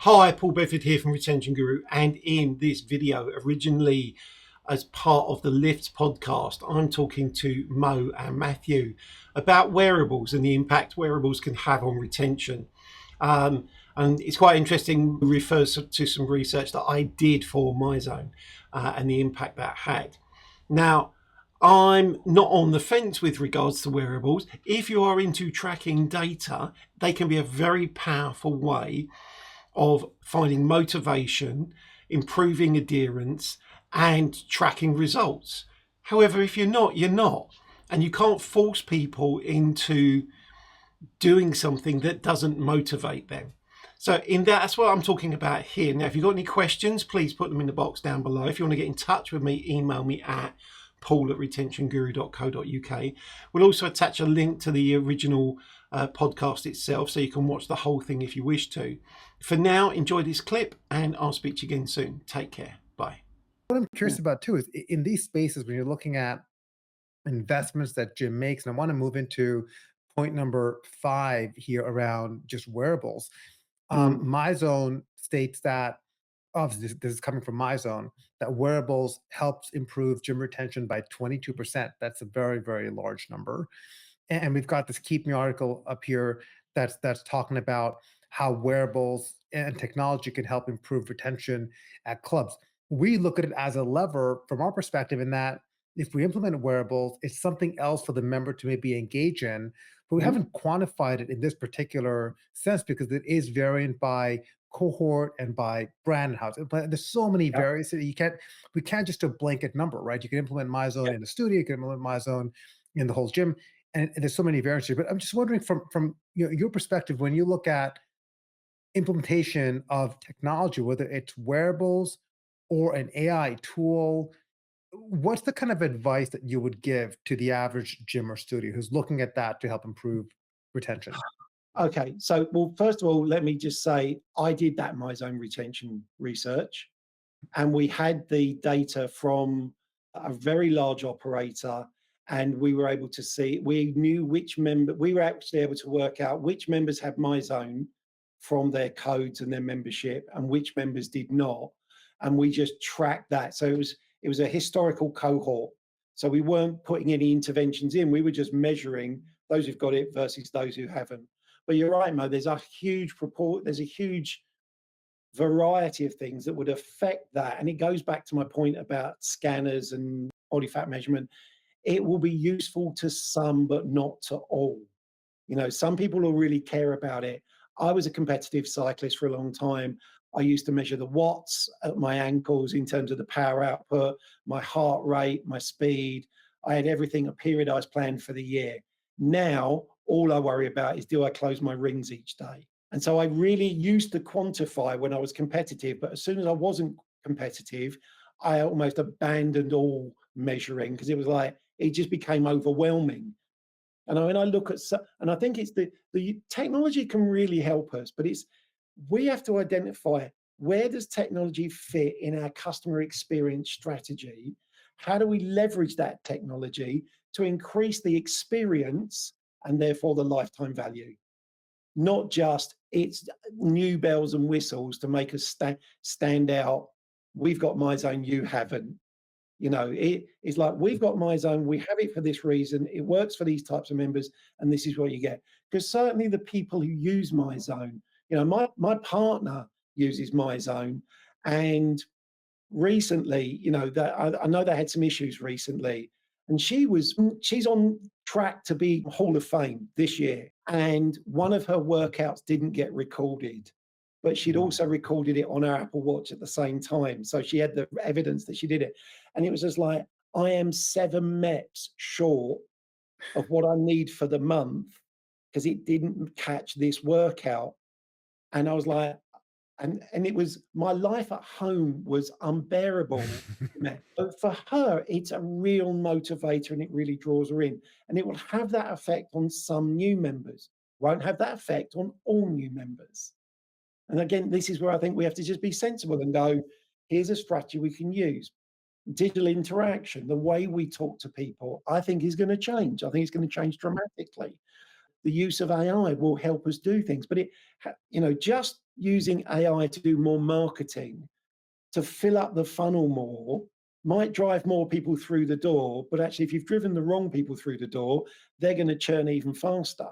Hi, Paul Bedford here from Retention Guru, and in this video, originally as part of the Lifts podcast, I'm talking to Mo and Matthew about wearables and the impact wearables can have on retention. And it's quite interesting, refers to some research that I did for MyZone and the impact that had. Now, I'm not on the fence with regards to wearables. If you are into tracking data, they can be a very powerful way of finding motivation, improving adherence, and tracking results. However, if you're not, you're not. And you can't force people into doing something that doesn't motivate them. So that's what I'm talking about here. Now, if you've got any questions, please put them in the box down below. If you want to get in touch with me, email me at paul@retentionguru.co.uk. We'll also attach a link to the original podcast itself so you can watch the whole thing if you wish to. For now, enjoy this clip and I'll speak to you again soon. Take care. Bye. What I'm curious about too is in these spaces when you're looking at investments that Jim makes, and I want to move into point number 5 here around just wearables. MyZone states that obviously this is coming from MyZone that wearables helps improve gym retention by 22%. That's a very, very large number. And we've got this Keep Me article up here that's talking about how wearables and technology can help improve retention at clubs. We look at it as a lever from our perspective in that if we implement wearables, it's something else for the member to maybe engage in, but we haven't quantified it in this particular sense because it is variant by cohort and by brand and house. But there's so many Yep. variants that we can't just do a blanket number, right? You can implement MyZone Yep. in the studio, you can implement MyZone in the whole gym, and there's so many variants here. But I'm just wondering from your perspective, when you look at implementation of technology, whether it's wearables or an AI tool, what's the kind of advice that you would give to the average gym or studio who's looking at that to help improve retention? Okay, so well, first of all, let me just say I did that MyZone retention research, and we had the data from a very large operator, and we were able to see, we knew which member, we were actually able to work out which members had MyZone from their codes and their membership, and which members did not, and we just tracked that. So it was a historical cohort. So we weren't putting any interventions in. We were just measuring those who've got it versus those who haven't. But you're right, Mo. There's a huge variety of things that would affect that. And it goes back to my point about scanners and body fat measurement. It will be useful to some, but not to all. Some people will really care about it. I was a competitive cyclist for a long time. I used to measure the watts at my ankles in terms of the power output, my heart rate, my speed. I had everything, a periodized plan for the year. Now, all I worry about is, do I close my rings each day? And so I really used to quantify when I was competitive, but as soon as I wasn't competitive, I almost abandoned all measuring because it was like, it just became overwhelming. And when I look at, and I think it's the technology can really help us, but we have to identify, where does technology fit in our customer experience strategy? How do we leverage that technology to increase the experience and therefore the lifetime value? Not just it's new bells and whistles to make us stand out. We've got MyZone, you haven't. It's like, we've got MyZone, we have it for this reason, it works for these types of members, and this is what you get. Because certainly the people who use MyZone, my partner uses MyZone, and recently, that I know they had some issues recently, and she's on track to be Hall of Fame this year, and one of her workouts didn't get recorded, but she'd also recorded it on her Apple Watch at the same time, so she had the evidence that she did it, and it was just like, I am 7 MEPs short of what I need for the month because it didn't catch this workout, and I was like, and it was, my life at home was unbearable. But for her, it's a real motivator and it really draws her in. And it will have that effect on some new members, won't have that effect on all new members. And again, this is where I think we have to just be sensible and go, here's a strategy we can use. Digital interaction, the way we talk to people, I think is going to change. I think it's going to change dramatically. The use of AI will help us do things, but just using AI to do more marketing, to fill up the funnel more, might drive more people through the door. But actually, if you've driven the wrong people through the door, they're going to churn even faster.